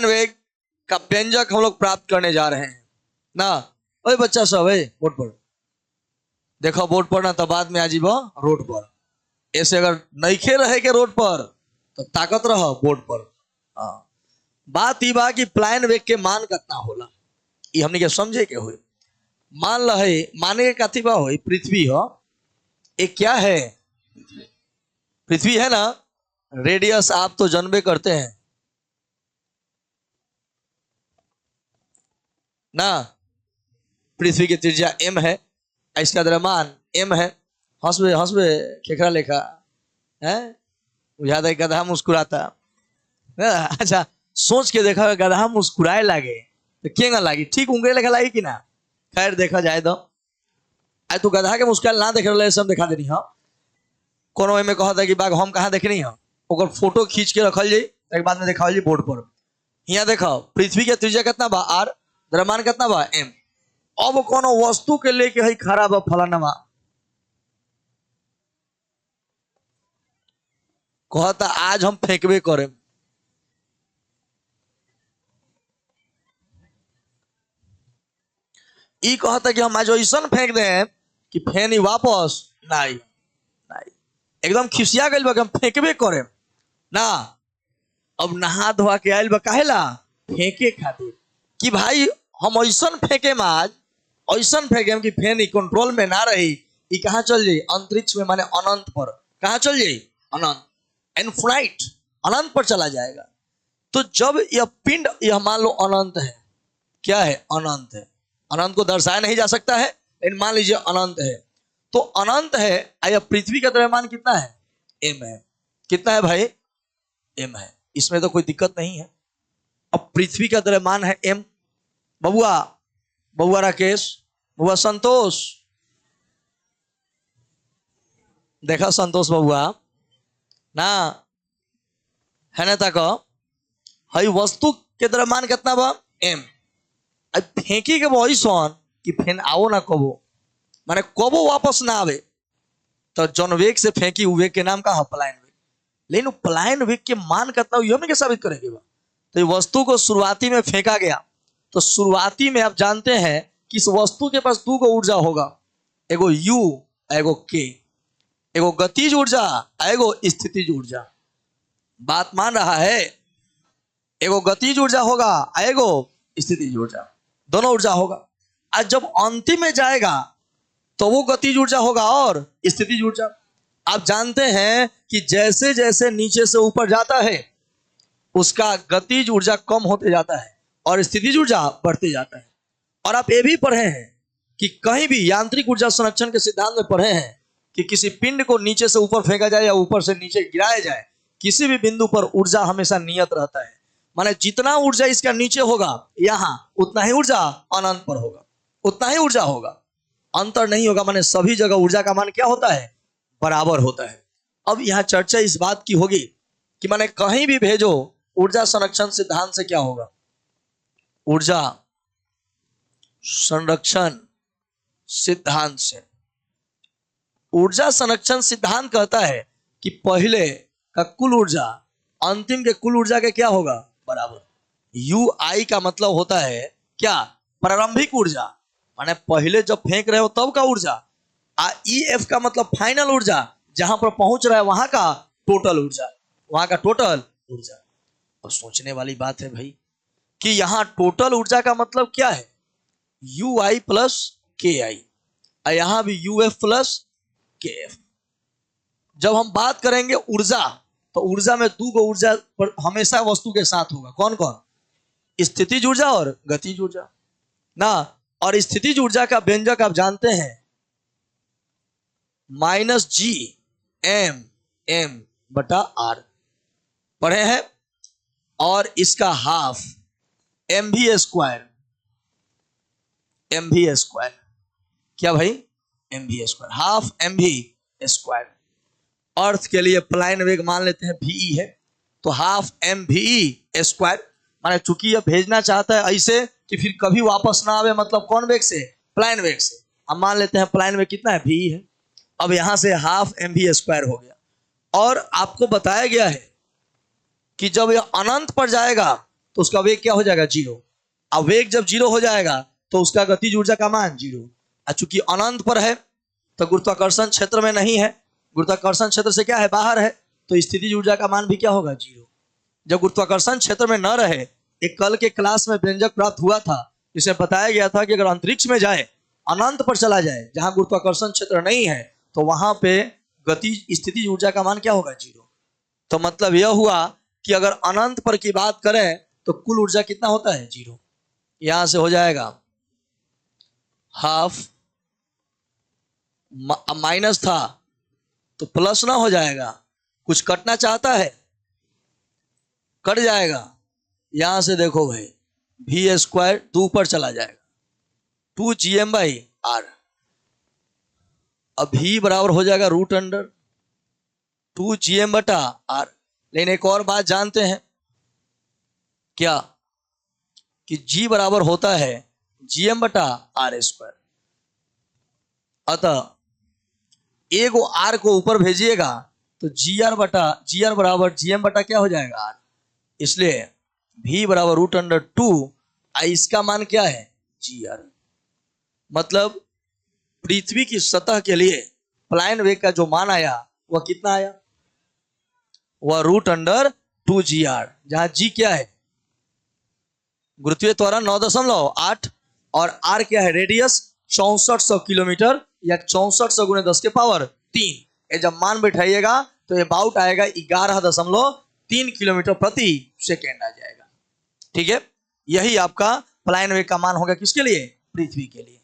प्लायन वेग का व्यंजक हम लोग प्राप्त करने जा रहे हैं ना। ओए बच्चा सब है बोर्ड पर देखो, बोर्ड पर ना तो बाद में आ जीबो रोड पर। ऐसे अगर नईखे रहे के रोड पर तो ताकत रहो बोर्ड पर। हाँ, बात ई बा कि प्लायन वेग के मान कितना होला ये हमने के समझे के हुई। मान लहे माने के कथी बा हो, पृथ्वी हो, ये क्या है, पृथ्वी है ना। रेडियस आप तो जानबे करते हैं ना, पृथ्वी की त्रिज्या m है, इसका द्रव्यमान m है। हंसबे हंसबे केकरा लेखा है, बुझाता है गधा मुस्कुराता। अच्छा सोच के देखा, गधा मुस्कुराए लागे तो केगा लागी, ठीक उंगरे लेखा लागी कि ना। खैर देखा जाए तो आज तू गधा के मुस्कुराए ना देख रहे सब दिखा देनी। हाँ कोनो में कहा था कि बाघ हम कहाँ देखनी है, ओकर फोटो खींच के रखल जाई, एक बाद में दिखावल जाई बोर्ड पर। यहाँ देखो पृथ्वी के त्रिज्या कितना बा r, द्रव्यमान कितना बा m। अब कोनो वस्तु के लेके है खड़ा बा फलाना, कहता आज हम फेंकबे करे, ई कहता कि हम आज ऐसा फेंक दे कि फेनी वापस नहीं नहीं, एकदम खिसिया गई बा कि हम फेंकबे करे ना। अब नहा धोआ के आयल बा काहेला, फेंके खातिर कि भाई हम ऐसा फेंके आज, ऐसा फेंके कि फेनी कंट्रोल में ना रही, ई कहाँ चल जाई अंतरिक्ष में, माने अनंत पर। कहाँ चल जाई अनंत, इनफिनाइट, अनंत पर चला जाएगा। तो जब यह पिंड, यह मान लो अनंत है, क्या है अनंत है, अनंत को दर्शाया नहीं जा सकता है लेकिन मान लीजिए अनंत है, तो अनंत है। यह पृथ्वी का द्रव्यमान कितना है m है, कितना है भाई m है, इसमें तो कोई दिक्कत नहीं है। अब पृथ्वी का द्रव्यमान है m, बबुआ बबुआ राकेश, बबुआ संतोष, देखा संतोष बबुआ ना है ना, तक हई वस्तु के द्रव्यमान कितना बा m। अब फेंकी के वही सोन कि फेन आओ ना कबो, माने कबो वापस ना आवे, तो जौन वेग से फेंकी उ वेग के नाम का है प्लायन वेग। लेकिन प्लायन वेग के मान कितना हुई हमें क्या साबित करेंगे बा। तो ये वस्तु को शुरुआती में फेंका गया, तो शुरुआती में आप जानते हैं कि इस वस्तु के पास दो गो ऊर्जा होगा, एगो u एगो k, एगो गतिज ऊर्जा एगो स्थितिज ऊर्जा। बात मान रहा है, एगो गतिज ऊर्जा होगा एगो स्थितिज ऊर्जा, दोनों ऊर्जा होगा। आज जब अंतिम में जाएगा तो वो गतिज ऊर्जा होगा और स्थितिज ऊर्जा। आप जानते हैं कि जैसे जैसे नीचे से ऊपर जाता है उसका गतिज ऊर्जा कम होते जाता है और स्थितिज ऊर्जा बढ़ते जाता है। और आप ये भी पढ़े हैं कि कहीं भी यांत्रिक ऊर्जा संरक्षण के सिद्धांत में पढ़े हैं कि किसी पिंड को नीचे से ऊपर फेंका जाए या ऊपर से नीचे गिराया जाए, किसी भी बिंदु पर ऊर्जा हमेशा नियत रहता है। माने जितना ऊर्जा इसका नीचे होगा यहाँ, उतना ही ऊर्जा अनंत पर होगा, उतना ही ऊर्जा होगा, अंतर नहीं होगा। माने सभी जगह ऊर्जा का मान क्या होता है, बराबर होता है। अब यहाँ चर्चा इस बात की होगी कि माने कहीं भी भेजो ऊर्जा संरक्षण सिद्धांत से क्या होगा, ऊर्जा संरक्षण सिद्धांत से। ऊर्जा संरक्षण सिद्धांत कहता है कि पहले का कुल ऊर्जा अंतिम के कुल ऊर्जा के क्या होगा, बराबर। यू आई का मतलब होता है क्या, प्रारंभिक ऊर्जा, माने पहले जब फेंक रहे हो तब का ऊर्जा। ई एफ का मतलब फाइनल ऊर्जा, जहां पर पहुंच रहा है वहां का टोटल ऊर्जा, वहां का टोटल ऊर्जा। और सोचने वाली बात है भाई कि यहां टोटल ऊर्जा का मतलब क्या है, यू आई प्लस के आई, यहां भी यू एफ प्लस के एफ। जब हम बात करेंगे ऊर्जा, तो ऊर्जा में दो गो ऊर्जा हमेशा वस्तु के साथ होगा, कौन कौन, स्थितिज ऊर्जा और गतिज ऊर्जा ना। और स्थितिज ऊर्जा का व्यंजक आप जानते हैं, -G(m)(m)/r पढ़े हैं, और इसका हाफ mv², mv², क्या भाई mv², हाफ mv²। अर्थ के लिए प्लायन वेग मान लेते हैं ve है, तो हाफ mve², माने चूंकि यह भेजना चाहता है ऐसे कि फिर कभी वापस ना आवे, मतलब कौन वेग से, प्लायन वेग से। हम मान लेते हैं प्लायन वेग कितना है, ve है। अब यहां से हाफ mv² हो गया। और आपको बताया गया है कि जब यह अनंत पर जाएगा तो उसका वेग क्या हो जाएगा? 0। अब वेग जब 0 हो जाएगा तो उसका गतिज ऊर्जा का मान 0। चूंकि अनंत पर है तो गुरुत्वाकर्षण क्षेत्र में नहीं है, गुरुत्वाकर्षण क्षेत्र से क्या है? बाहर है, तो स्थितिज ऊर्जा का मान भी क्या होगा? 0। जब गुरुत्वाकर्षण क्षेत्र में न रहे, एक कल के क्लास में व्यंजक प्राप्त हुआ था जिसमें बताया गया था कि अगर अंतरिक्ष में जाए, अनंत पर चला जाए जहां गुरुत्वाकर्षण क्षेत्र नहीं है, तो वहां पे गति स्थितिज ऊर्जा का मान क्या होगा? 0। तो मतलब यह हुआ कि अगर अनंत पर की बात करें तो कुल ऊर्जा कितना होता है? 0। यहां से हो जाएगा हाफ, माइनस था तो प्लस ना हो जाएगा, कुछ कटना चाहता है कट जाएगा। यहां से देखो भाई, v² 2 पर चला जाएगा, 2gm/r। अब v बराबर हो जाएगा √2gm/r। लेकिन एक और बात जानते हैं क्या? कि g बराबर होता है gm/r²। अतः एगो r को ऊपर भेजिएगा तो gr बराबर gm बटा क्या हो जाएगा? r। इसलिए v बराबर √2, इसका मान क्या है? gr। मतलब पृथ्वी की सतह के लिए प्लायन वेग का जो मान आया वह कितना आया? वह √2gr, जहां g क्या है? गुरुत्वीय त्वरण 9.8 और r क्या है? रेडियस 6400 किलोमीटर या 6400 × 10⁻3। ये जब मान बैठाइएगा तो ये बाउट आएगा 11.3 किलोमीटर प्रति सेकेंड आ जाएगा। ठीक है, यही आपका प्लायन वेग का मान होगा किसके लिए? पृथ्वी के लिए।